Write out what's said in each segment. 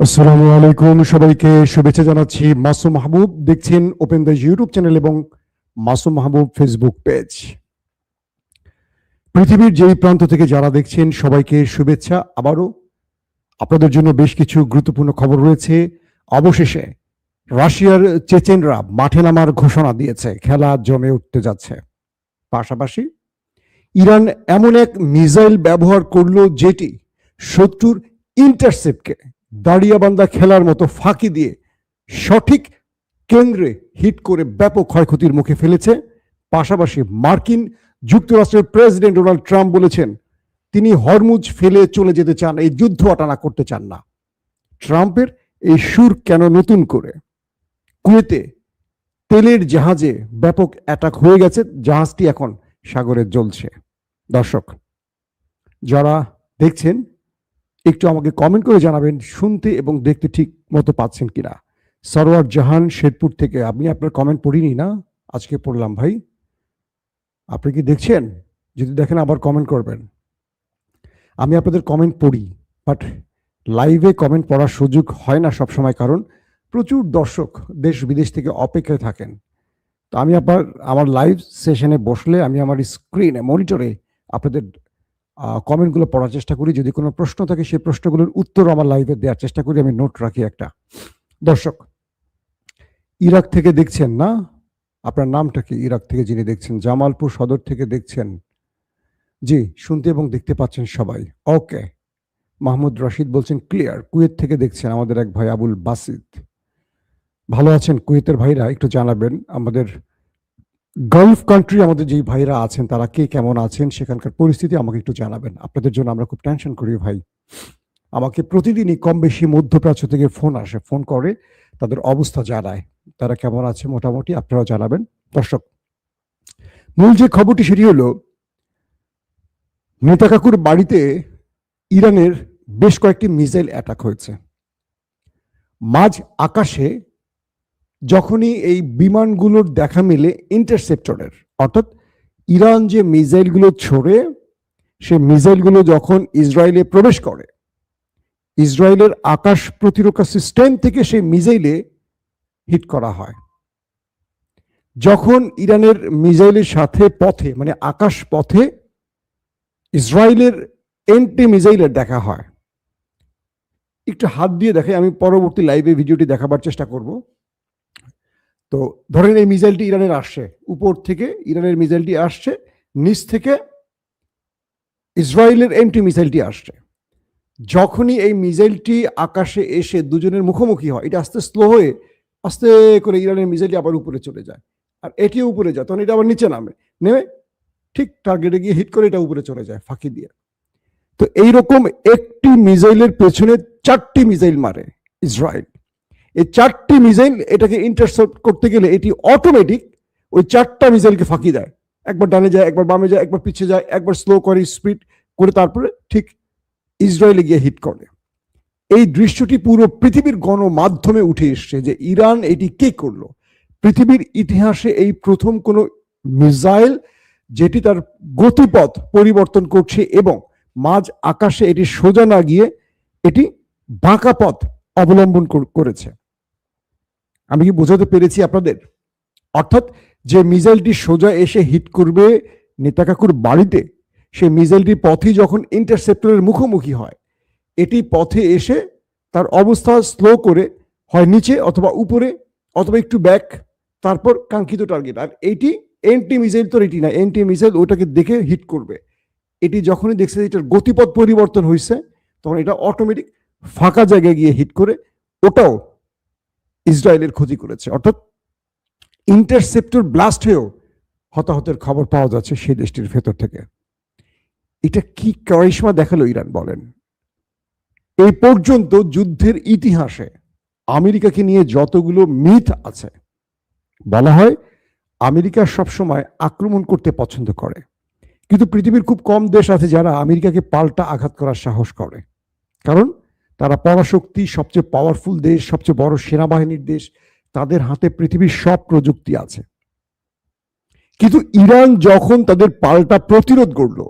আসসালামু আলাইকুম, সবাইকে শুভেচ্ছা জানাচ্ছি। মাসুম মাহবুব দেখছেন ওপেন দ্য ইউটিউব চ্যানেল এবং মাসুম মাহবুব ফেসবুক পেজ। পৃথিবীর যেই প্রান্ত থেকে যারা দেখছেন সবাইকে শুভেচ্ছা। আবারও আপনাদের জন্য বেশ কিছু গুরুত্বপূর্ণ খবর রয়েছে। অবশেষে রাশিয়ার চেচেনরা মাঠে নামার ঘোষণা দিয়েছে, খেলা জমে উঠতে যাচ্ছে। পাশাপাশি ইরান এমন এক মিসাইল ব্যবহার করলো যেটি শত্রুর ইন্টারসেপ্টকে দাঁড়িয়াবান্ধা খেলার মতো ফাঁকি দিয়ে সঠিক কেন্দ্রে হিট করে ব্যাপক ক্ষয়ক্ষতির মুখে ফেলেছে। পাশাপাশি মার্কিন যুক্তরাষ্ট্রের প্রেসিডেন্ট ডোনাল্ড ট্রাম্প বলেছেন তিনি হরমুজ ফেলে চলে যেতে চান, এই যুদ্ধ আটানা করতে চান না। ট্রাম্পের এই সুর কেন নতুন করে? কুয়েতে তেলের জাহাজে ব্যাপক অ্যাটাক হয়ে গেছে, জাহাজটি এখন সাগরে জ্বলছে। দর্শক যারা দেখছেন একটু আমাকে কমেন্ট করে জানাবেন শুনতে এবং দেখতে ঠিক মতো পাচ্ছেন কিনা। সরওয়ার জাহান শেরপুর থেকে, আমি আপনার কমেন্ট পড়িনি না, আজকে পড়লাম ভাই। আপনি কি দেখছেন? যদি দেখেন আবার কমেন্ট করবেন। আমি আপনাদের কমেন্ট পড়ি, বাট লাইভে কমেন্ট পড়ার সুযোগ হয় না সবসময়, কারণ প্রচুর দর্শক দেশ বিদেশ থেকে অপেক্ষায় থাকেন। তো আমি আমার লাইভ সেশনে বসলে আমি আমার স্ক্রিনে মনিটরে আপনাদের কমেন্টগুলো পড়ার চেষ্টা করি। যদি কোনো প্রশ্ন থাকে সেই প্রশ্নগুলোর উত্তর আমার লাইভে দেওয়ার চেষ্টা করি, আমি নোট রাখি একটা। দর্শক ইরাক থেকে দেখছেন না? আপনার নামটা কি? ইরাক থেকে যিনি দেখছেন, জামালপুর সদর থেকে দেখছেন। জি, শুনতে এবং দেখতে পাচ্ছেন সবাই। ওকে। মাহমুদ রশিদ বলছেন ক্লিয়ার। কুয়েত থেকে দেখছেন আমাদের এক ভাই আবুল বাসিদ। ভালো আছেন কুয়েতের ভাইরা? একটু জানাবেন। আমাদের গালফ কান্ট্রি আমাদের যেই ভাইরা আছেন তারা কে কেমন আছেন, সেখানকার পরিস্থিতি আমাকে একটু জানাবেন। আপনাদের জন্য আমরা খুব টেনশন করি ভাই। আমাকে প্রতিদিনই কম বেশি মধ্যপ্রাচ্য থেকে ফোন আসে, ফোন করে তাদের অবস্থা জানায়, তারা কেমন আছে মোটামুটি আপনারাও জানাবেন। দর্শক মূল যে খবরটি সেটি হলো নেতা কাকুর বাড়িতে ইরানের বেশ কয়েকটি মিসাইল অ্যাটাক হয়েছে। মাঝ আকাশে যখনই এই বিমানগুলোর দেখা মিলে ইন্টারসেপ্টরের, অর্থাৎ ইরান যে মিসাইলগুলো ছোড়ে সে মিসাইলগুলো যখন ইসরায়েলে প্রবেশ করে, ইসরায়েলের আকাশ প্রতিরক্ষা সিস্টেম থেকে সেই মিসাইলে হিট করা হয়। যখন ইরানের মিসাইলের সাথে পথে মানে আকাশ পথে ইসরায়েলের এন্টি মিসাইলের দেখা হয়, একটু হাত দিয়ে দেখে, আমি পরবর্তী লাইভে ভিডিওটি দেখাবার চেষ্টা করব। তো ধরেন এই মিসাইলটি ইরানের আসছে, উপর থেকে ইরানের মিসাইলটি আসছে, নিচ থেকে ইসরায়েলের এন্টি মিসাইলটি আসছে। যখনই এই মিসাইলটি আকাশে এসে দুজনের মুখোমুখি হয়, এটা আস্তে স্লো হয়ে আস্তে করে ইরানের মিসাইলটি আবার উপরে চলে যায়, আর এটিও উপরে যায়, তখন এটা আবার নিচে নেমে ঠিক টার্গেটে গিয়ে হিট করে এটা উপরে চলে যায় ফাঁকি দিয়ে। তো এইরকম একটি মিসাইলের পেছনে 4টি মিসাইল মারে ইসরায়েল। এই 4টি মিসাইল এটাকে ইন্টারসেপ্ট করতে গেলে এটি অটোমেটিক ওই 4টা মিসাইলকে ফাঁকি দেয়। একবার ডানে যায়, একবার বামে যায়, একবার পিছিয়ে যায়, একবার স্লো করে স্পিড করে তারপরে ঠিক ইসরায়েলে গিয়ে হিট করে। এই দৃশ্যটি পুরো পৃথিবীর গণমাধ্যমে উঠে এসছে যে ইরান এটি কে করলো। পৃথিবীর ইতিহাসে এই প্রথম কোন মিসাইল যেটি তার গতিপথ পরিবর্তন করছে এবং মাঝ আকাশে এটি সোজা না গিয়ে এটি বাঁকা পথ অবলম্বন করেছে। আমি কি বোঝাতে পেরেছি আপনাদের? অর্থাৎ যে মিসাইলটি সোজা এসে হিট করবে নেতা কাকুর বাড়িতে, সেই মিসাইলটি পথে যখন ইন্টারসেপ্টরের মুখোমুখি হয়, এটি পথে এসে তার অবস্থা স্লো করে হয় নিচে অথবা উপরে অথবা একটু ব্যাক, তারপর কাঙ্ক্ষিত টার্গেট। আর এইটি এন্টি মিসাইল তো এটি না, এন্টি মিসাইল ওটাকে দেখে হিট করবে। এটি যখনই দেখছে এটার গতিপথ পরিবর্তন হয়েছে তখন এটা অটোমেটিক ফাঁকা জায়গায় গিয়ে হিট করে ওটাও ইসরায়েলের ক্ষতি করেছে। অর্থাৎ ইন্টারসেপ্টর ব্লাস্ট হয়েও হতাহতের খবর পাওয়া যাচ্ছে সেই দেশটির ভেতর থেকে। এটা কি কারিশমা দেখালো ইরান বলেন? এই পর্যন্ত যুদ্ধের ইতিহাসে আমেরিকাকে নিয়ে যতগুলো মিথ আছে, বলা হয় আমেরিকা সবসময় আক্রমণ করতে পছন্দ করে, কিন্তু পৃথিবীর খুব কম দেশ আছে যারা আমেরিকাকে পাল্টা আঘাত করার সাহস করে। কারণ তারা পরাশক্তি, সবচেয়ে পাওয়ারফুল দেশ, সবচেয়ে বড় সেনাবাহিনীর দেশ, তাদের হাতে পৃথিবীর সব প্রযুক্তি আছে। কিন্তু ইরান যখন তাদের পাল্টা প্রতিরোধ করলো,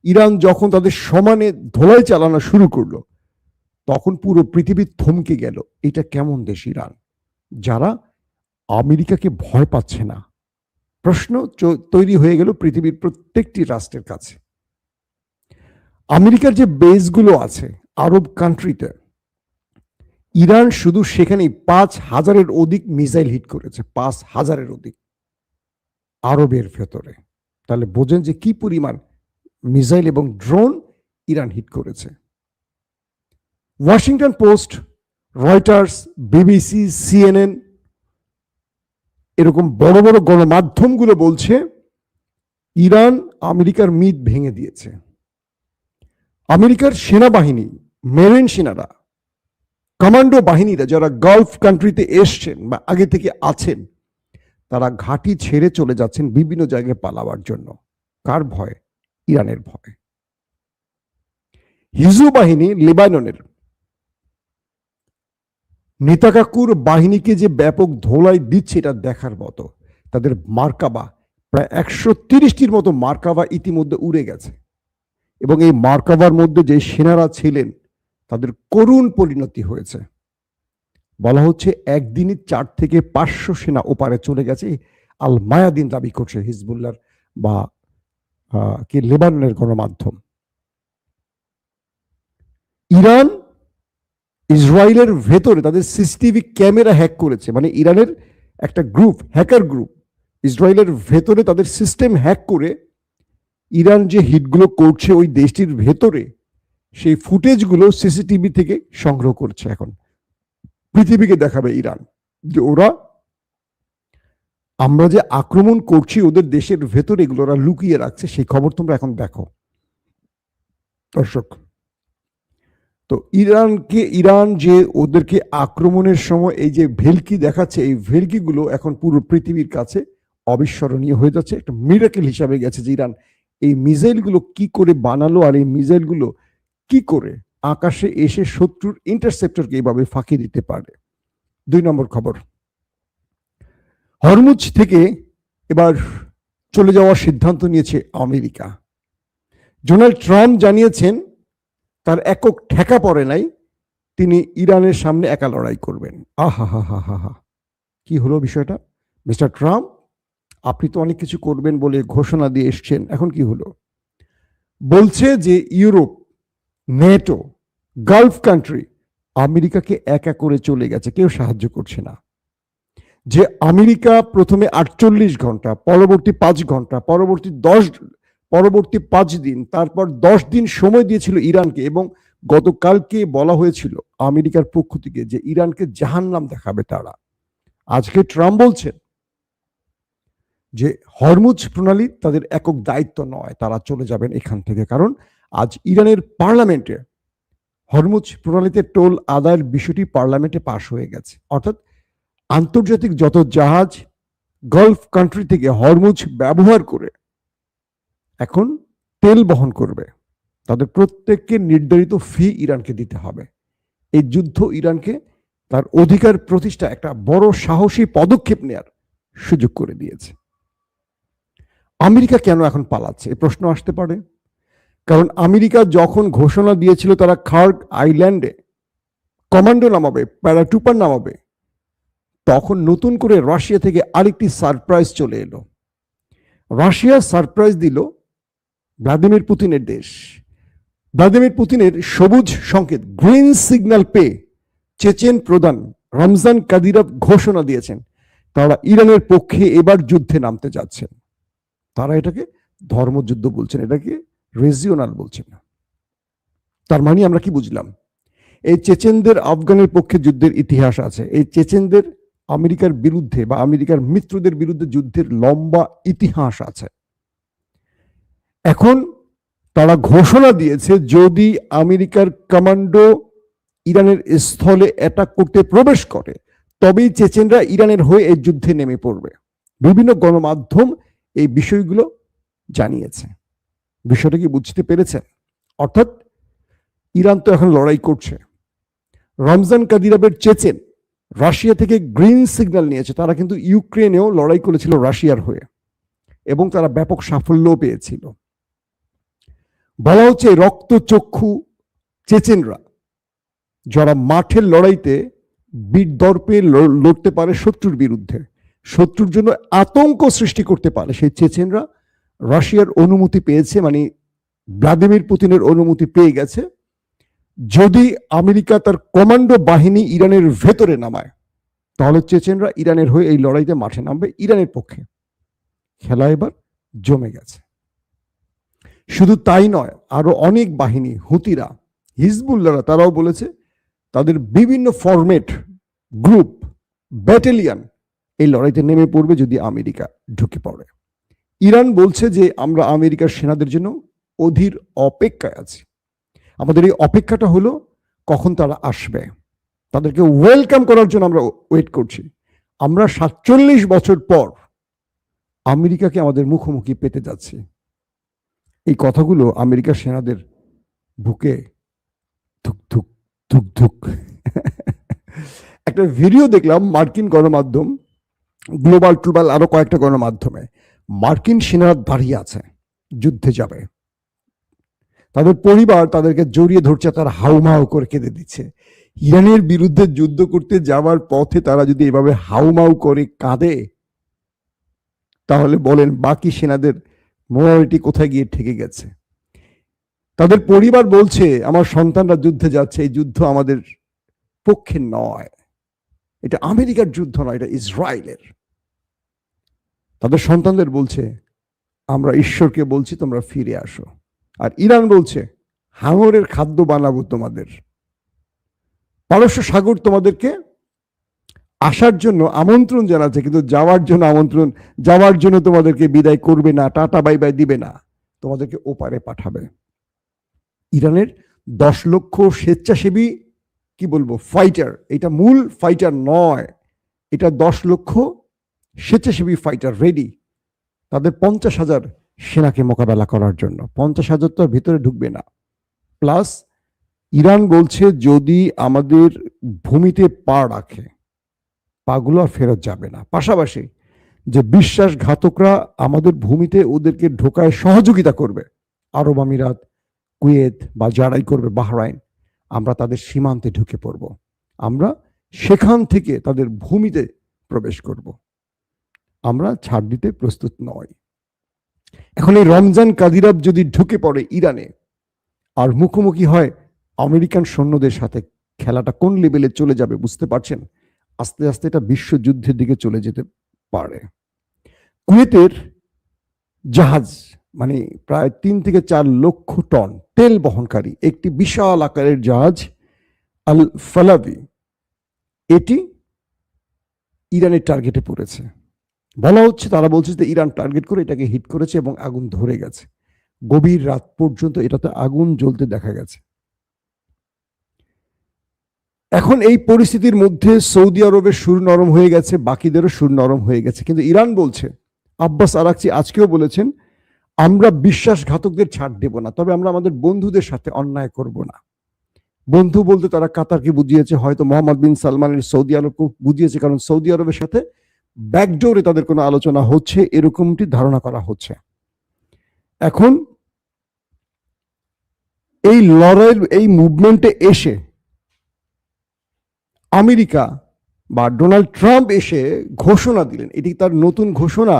ইরান যখন তাদের সমানে ধোলাই চালানো শুরু করলো, তখন পুরো পৃথিবী থমকে গেল। এটা কেমন দেশ ইরান, যারা আমেরিকাকে ভয় পাচ্ছে না? প্রশ্ন তৈরি হয়ে গেল পৃথিবীর প্রত্যেকটি রাষ্ট্রের কাছে। আমেরিকার যে বেসগুলো আছে আরব কান্ট্রিতে, ইরান শুধু সেখানেই 5,000-এর অধিক মিসাইল হিট করেছে, 5,000-এর অধিক আরবের ভেতরে। তাহলে বোঝেন যে কি পরিমাণ মিসাইল এবং ড্রোন ইরান হিট করেছে। Washington post, Reuters, BBC, CNN এরকম বড় বড় গণমাধ্যমগুলো বলছে ইরান আমেরিকার মিথ ভেঙে দিয়েছে। আমেরিকার সেনাবাহিনী, মেরিন সেনারা, কমান্ডো বাহিনীরা যারা গালফ কান্ট্রিতে এসছেন বা আগে থেকে আছেন, তারা ঘাঁটি ছেড়ে চলে যাচ্ছেন বিভিন্ন জায়গায় পালাবার জন্য। কার ভয়? ইরানের ভয়। হিজবুল বাহিনী লেবাননের নেতাকাকুর বাহিনীকে যে ব্যাপক ধোলাই দিচ্ছে এটা দেখার মতো। তাদের মার্কাবা প্রায় 130টির মতো মার্কাবা ইতিমধ্যে উড়ে গেছে, এবং এই মার্কাবার মধ্যে যে সেনারা ছিলেন তাদের করুণ পরিণতি হয়েছে। বলা হচ্ছে একদিনই 4 থেকে 500 সেনা ওপারে চলে গেছে। আল মায়াদিন দাবি করছে হিজবুল্লাহর বা কি লেবাননের গণমাধ্যম। ইরান ইসরায়েলের ভেতরে তাদের সিসিটিভি ক্যামেরা হ্যাক করেছে, মানে ইরানের একটা গ্রুপ, হ্যাকার গ্রুপ, ইসরায়েলের ভেতরে তাদের সিস্টেম হ্যাক করে ইরান যে হিটগুলো করছে ওই দেশটির ভেতরে সেই ফুটেজগুলো সিসিটিভি থেকে সংগ্রহ করছে। এখন পৃথিবীকে দেখাবে ইরান যে আমরা যে আক্রমণ করছি ওদের দেশের ভেতরে এগুলো ওরা লুকিয়ে রাখছে। সেই খবর তোমরা এখন দেখো দর্শক। তো ইরান যে ওদেরকে আক্রমণের সময় এই যে ভেলকি দেখাচ্ছে, এই ভেলকিগুলো এখন পুরো পৃথিবীর কাছে অবিস্মরণীয় হয়ে যাচ্ছে। একটা মিরাকেল হিসাবে গেছে যে ইরান এই মিসাইলগুলো কি করে বানালো, আর এই মিসাইলগুলো কি করে আকাশে এসে শত্রুর ইন্টারসেপ্টরকে এইভাবে ফাঁকি দিতে পারে। 2 নম্বর খবর, হরমুজ থেকে এবার চলে যাওয়ার সিদ্ধান্ত নিয়েছে আমেরিকা। ডোনাল্ড ট্রাম্প জানিয়েছেন তার একক ঠেকা পড়ে নাই, তিনি ইরানের সামনে একা লড়াই করবেন। আহা হা হা হা হা, কি হলো বিষয়টা? মিস্টার ট্রাম্প, আপনি তো অনেক কিছু করবেন বলে ঘোষণা দিয়ে এসছেন, এখন কি হলো? বলছে যে ইউরোপ, নেটো, গালফ কান্ট্রি আমেরিকাকে একা করে চলে গেছে, কেউ সাহায্য করছে না। যে আমেরিকা প্রথমে 48 ঘন্টা, পরবর্তী 5 ঘন্টা, পরবর্তী 5 দিন, তারপর 10 দিন সময় দিয়েছিল ইরানকে, এবং গতকালকে বলা হয়েছিল আমেরিকার পক্ষ থেকে যে ইরানকে জাহান্নাম দেখাবে তারা। আজকে ট্রাম্প বলছেন যে হরমুজ প্রণালী তাদের একক দায়িত্ব নয়, তারা চলে যাবেন এখান থেকে। কারণ আজ ইরানের পার্লামেন্টে হরমুজ প্রণালীতে টোল আদায়ের বিষয়টি পার্লামেন্টে পাশ হয়ে গেছে। অর্থাৎ আন্তর্জাতিক যত জাহাজ গালফ কান্ট্রি থেকে হরমুজ ব্যবহার করে এখন তেল বহন করবে, তাদের প্রত্যেককে নির্ধারিত ফি ইরানকে দিতে হবে। এই যুদ্ধ ইরানকে তার অধিকার প্রতিষ্ঠা একটা বড় সাহসী পদক্ষেপ নেয়ার সুযোগ করে দিয়েছে। আমেরিকা কেন এখন পালাচ্ছে এই প্রশ্ন আসতে পারে। কারণ আমেরিকা যখন ঘোষণা দিয়েছিল তারা খার্গ আইল্যান্ডে কমান্ডো নামাবে, প্যারাটুপার নামাবে, তখন নতুন করে রাশিয়া থেকে আরেকটি সারপ্রাইজ চলে এলো। রাশিয়া সারপ্রাইজ দিল ভ্লাদিমির পুতিনের দেশ। ভ্লাদিমির পুতিনের সবুজ সংকেত, গ্রিন সিগন্যাল পেয়ে চেচেন প্রধান রমজান কাদিরভ ঘোষণা দিয়েছেন তারা ইরানের পক্ষে এবার যুদ্ধে নামতে যাচ্ছেন। তারা এটাকে ধর্মযুদ্ধ বলছেন, এটাকে রিজিওনাল বলছেন না। তার মানে আমরা কি বুঝলাম? এই চেচেনদের আফগানের পক্ষে যুদ্ধের ইতিহাস আছে, এই চেচেনদের আমেরিকার বিরুদ্ধে বা আমেরিকার মিত্রদের বিরুদ্ধে যুদ্ধের লম্বা ইতিহাস আছে। এখন তারা ঘোষণা দিয়েছে যদি আমেরিকার কমান্ডো ইরানের স্থলে অ্যাটাক করতে প্রবেশ করে তবেই চেচেনরা ইরানের হয়ে এই যুদ্ধে নেমে পড়বে। বিভিন্ন গণমাধ্যম এই বিষয়গুলো জানিয়েছে। বিষয়টা কি বুঝতে পেরেছেন? অর্থাৎ ইরান তো এখন লড়াই করছে। রমজান কাদিরভের চেচেন রাশিয়া থেকে গ্রিন সিগন্যাল নিয়েছে, তারা কিন্তু ইউক্রেনেও লড়াই করেছিল রাশিয়ার হয়ে, এবং তারা ব্যাপক সাফল্য পেয়েছিল। বলা হচ্ছে রক্তচক্ষু চেচেনরা যারা মাঠের লড়াইতে বীর দর্পে লড়তে পারে শত্রুর বিরুদ্ধে, শত্রুর জন্য আতঙ্ক সৃষ্টি করতে পারে, সেই চেচেনরা রাশিয়ার অনুমতি পেয়েছে, মানে ভ্লাদিমির পুতিনের অনুমতি পেয়ে গেছে। যদি আমেরিকা তার কমান্ডো বাহিনী ইরানের ভেতরে নামায়, তাহলে চেচেনরা ইরানের হয়ে এই লড়াইতে মাঠে নামবে ইরানের পক্ষে। খেলা এবার জমে গেছে। শুধু তাই নয়, আরো অনেক বাহিনী, হুতিরা, হিজবুল্লাহরা, তারাও বলেছে তাদের বিভিন্ন ফরমেট, গ্রুপ, ব্যাটালিয়ন এই লড়াইতে নেমে পড়বে যদি আমেরিকা ঢুকে পড়ে। ইরান বলছে যে আমরা আমেরিকার সেনাদের জন্য অধীর অপেক্ষায় আছি। আমাদের এই অপেক্ষাটা হলো কখন তারা আসবে, তাদেরকে ওয়েলকাম করার জন্য আমরা ওয়েট করছি। আমরা 47 বছর পর আমেরিকাকে আমাদের মুখোমুখি পেতে যাচ্ছি। এই কথাগুলো আমেরিকার সেনাদের বুকে ধুক ধুক ধুক ধুক। একটা ভিডিও দেখলাম মার্কিন গণমাধ্যম, গ্লোবাল টুবাল, আরো কয়েকটা গণমাধ্যমে। মার্কিন সেনারা দাঁড়িয়ে আছে, যুদ্ধে যাবে, তাদের পরিবার তাদেরকে জড়িয়ে ধরছে, তারা হাউমাউ করে কেঁদে দিচ্ছে। ইরানের বিরুদ্ধে যুদ্ধ করতে যাওয়ার পথে তারা যদি এভাবে হাউমাউ করে কাঁদে, তাহলে বলেন বাকি সেনাদের মোরালিটি কোথায় গিয়ে ঠেকে গেছে। তাদের পরিবার বলছে আমার সন্তানরা যুদ্ধে যাচ্ছে, এই যুদ্ধ আমাদের পক্ষে নয়, এটা আমেরিকার যুদ্ধ নয়, এটা ইসরায়েলের। তাদের সন্তানদের বলছে আমরা ঈশ্বরকে বলছি তোমরা ফিরে আসো। আর ইরান বলছে হাঙরের খাদ্য বানাবো তোমাদের, পারস্য সাগর তোমাদেরকে আসার জন্য আমন্ত্রণ জানাচ্ছে, কিন্তু যাওয়ার জন্য আমন্ত্রণ, যাওয়ার জন্য তোমাদেরকে বিদায় করবে না, টাটা বাই বাই দিবে না, তোমাদেরকে ওপারে পাঠাবে। ইরানের 10 লক্ষ স্বেচ্ছাসেবী, কি বলবো, ফাইটার, এটা মূল ফাইটার নয়, এটা 10 লক্ষ স্বেচ্ছাসেবী ফাইটার রেডি, তাদের 50,000 সেনাকে মোকাবেলা করার জন্য। 50,000 তো ভিতরে ঢুকবে না। প্লাস ইরান বলছে যদি আমাদের ভূমিতে পা রাখে, পাগুলো আর ফেরত যাবে না। পাশাপাশি যে বিশ্বাসঘাতকরা আমাদের ভূমিতে ওদেরকে ঢোকায় সহযোগিতা করবে, আরব আমিরাত, কুয়েত বা যারাই করবে, বাহরাইন, আমরা তাদের সীমান্তে ঢুকে পড়ব, আমরা সেখান থেকে তাদের ভূমিতে প্রবেশ করব, আমরা ছাড় দিতে প্রস্তুত নয়। এখন এই রমজান কাদিরভ যদি ঢুকে পড়ে ইরানে আর মুখোমুখি হয় আমেরিকান সৈন্যদের সাথে, খেলাটা কোন লেভেলে চলে যাবে বুঝতে পারছেন। আস্তে আস্তে এটা বিশ্বযুদ্ধের দিকে চলে যেতে পারে। কুয়েতের জাহাজ, মানে প্রায় 3 থেকে 4 লক্ষ টন তেল বহনকারী একটি বিশাল আকারের জাহাজ আল ফালাভি, এটি ইরানের টার্গেটে পড়েছে। বলা হচ্ছে, তারা বলছে যে ইরান টার্গেট করে এটাকে হিট করেছে এবং আগুন ধরে গেছে। গভীর রাত পর্যন্ত এটাতে আগুন জ্বলতে দেখা গেছে। এখন এই পরিস্থিতির মধ্যে সৌদি আরবের সুর নরম হয়ে গেছে, বাকিদেরও সুর নরম হয়ে গেছে, কিন্তু ইরান বলছে, আব্বাস আরাকচি আজকেও বলেছেন, আমরা বিশ্বাসঘাতকদের ছাড় দেব না, তবে আমরা আমাদের বন্ধুদের সাথে অন্যায় করব না। বন্ধু বলতে তারা কাতারকে বুঝিয়েছে, হয়তো মোহাম্মদ বিন সালমানের সৌদি আরবকে বুঝিয়েছে, কারণ সৌদি আরবের সাথে ব্যাকডোরে তাদের কোনো আলোচনা হচ্ছে, এরকমটি ধারণা করা হচ্ছে। এখন এই লড়াইয়ের এই মুভমেন্টে এসে আমেরিকা বা ডোনাল্ড ট্রাম্প এসে ঘোষণা দিলেন, এটি তার নতুন ঘোষণা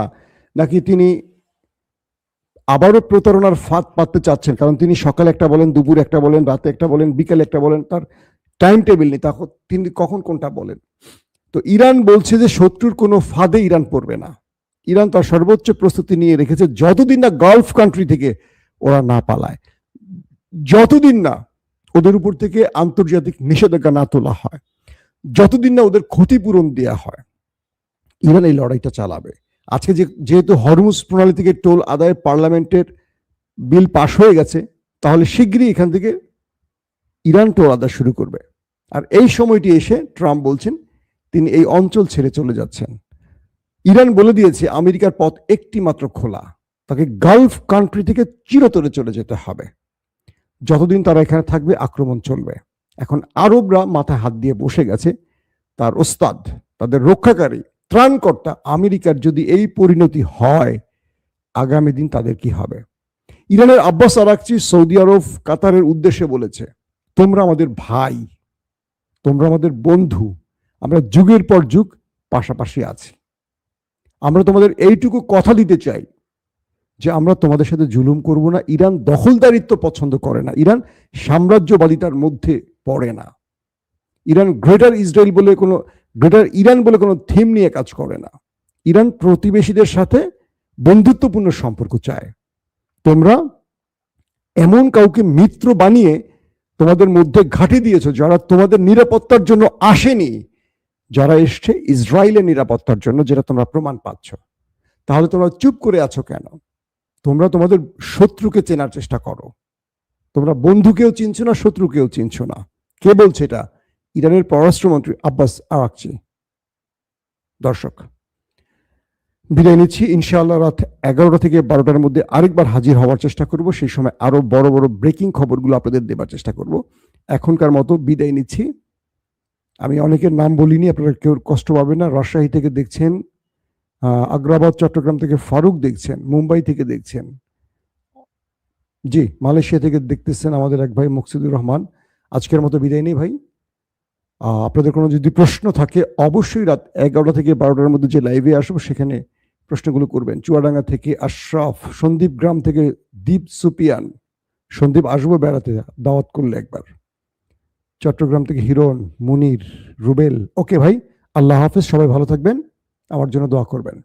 নাকি তিনি আবারও প্রতারণার ফাঁদ পাততে চাচ্ছেন? কারণ তিনি সকালে একটা বলেন, দুপুর একটা বলেন, রাতে একটা বলেন, বিকালে একটা বলেন, তার টাইম টেবিল নেই, তখন তিনি কখন কোনটা বলেন। তো ইরান বলছে যে শত্রুর কোনো ফাঁদে ইরান পড়বে না। ইরান তার সর্বোচ্চ প্রস্তুতি নিয়ে রেখেছে, যতদিন না গালফ কান্ট্রি থেকে ওরা না পালায়, যতদিন না ওদের উপর থেকে আন্তর্জাতিক নিষেধাজ্ঞা না তোলা হয়, যতদিন না ওদের ক্ষতিপূরণ দেয়া হয়, ইরান এই লড়াইটা চালাবে। আজকে যেহেতু হরমুজ প্রণালী থেকে টোল আদায় পার্লামেন্টের বিল পাশ হয়ে গেছে, তাহলে শিগগিরই এখান থেকে ইরান টোল আদায় শুরু করবে। আর এই সময়টি এসে ট্রাম্প বলছেন তিনি এই অঞ্চল ছেড়ে চলে যাচ্ছেন। ইরান বলে দিয়েছে আমেরিকার পথ একটি মাত্র খোলা, তাকে গালফ কান্ট্রি থেকে চিরতরে চলে যেতে হবে। যতদিন তারা এখানে থাকবে আক্রমণ চলবে। এখন আরবরা মাথায় হাত দিয়ে বসে গেছে, তার ওস্তাদ, তাদের রক্ষাকারী, ত্রাণকর্তা আমেরিকার যদি এই পরিণতি হয়, আগামী দিন তাদের কি হবে। ইরানের আব্বাস আরাকচি সৌদি আরব, কাতারের উদ্দেশ্যে বলেছে, তোমরা আমাদের ভাই, তোমরা আমাদের বন্ধু, আমরা যুগের পর যুগ পাশাপাশি আছি। আমরা তোমাদের এইটুকু কথা দিতে চাই যে আমরা তোমাদের সাথে জুলুম করব না। ইরান দখলদারিত্ব পছন্দ করে না, ইরান সাম্রাজ্যবাদিতার মধ্যে পড়ে না, ইরান গ্রেটার ইরান বলে কোনো থিম নিয়ে কাজ করে না। ইরান প্রতিবেশীদের সাথে বন্ধুত্বপূর্ণ সম্পর্ক চায়। তোমরা এমন কাউকে মিত্র বানিয়ে তোমাদের মধ্যে ঘাঁটি দিয়েছো যারা তোমাদের নিরাপত্তার জন্য আসেনি, যারা এসছে ইসরায়েলের নিরাপত্তার জন্য, যেটা তোমরা প্রমাণ পাচ্ছ। তাহলে তোমরা চুপ করে আছো কেন? তোমরা তোমাদের শত্রুকে চেনার চেষ্টা করো। তোমরা বন্ধুকেও চিনছো না, শত্রুকেও চিনছো না। কে বলছে এটা? ইরানের পররাষ্ট্রমন্ত্রী আব্বাস আরাকচি। দর্শক, বিদায় নিচ্ছি। ইনশাআল্লাহ রাত 11টা থেকে 12টার মধ্যে আরেকবার হাজির হওয়ার চেষ্টা করব। সেই সময় আরো বড় বড় ব্রেকিং খবরগুলো আপনাদের দেবার চেষ্টা করব। এখনকার মতো বিদায় নিচ্ছি। আমি অনেকের নাম বলিনি, আপনারা কেউ কষ্ট পাবেন না। রাজশাহী থেকে দেখছেন, আগ্রাবাদ চট্টগ্রাম থেকে ফারুক দেখছেন, মুম্বাই থেকে দেখছেন, জি মালয়েশিয়া থেকে দেখতেছেন আমাদের এক ভাই মুকসিদুর রহমান। আজকের মতো বিদায় নেই ভাই। আপনাদের কোনো যদি প্রশ্ন থাকে অবশ্যই রাত 11টা থেকে 12টার মধ্যে যে লাইভে আসবো সেখানে প্রশ্নগুলো করবেন। চুয়াডাঙ্গা থেকে আশরাফ, সন্দীপ গ্রাম থেকে দীপ সুপিয়ান, সন্দীপ আসবো বেড়াতে, দাওয়াত করলে একবার। চট্টগ্রাম থেকে হিরণ, মুনির, রুবেল। ওকে ভাই, আল্লাহ হাফেজ, সবাই ভালো থাকবেন, আমার জন্য দোয়া করবেন।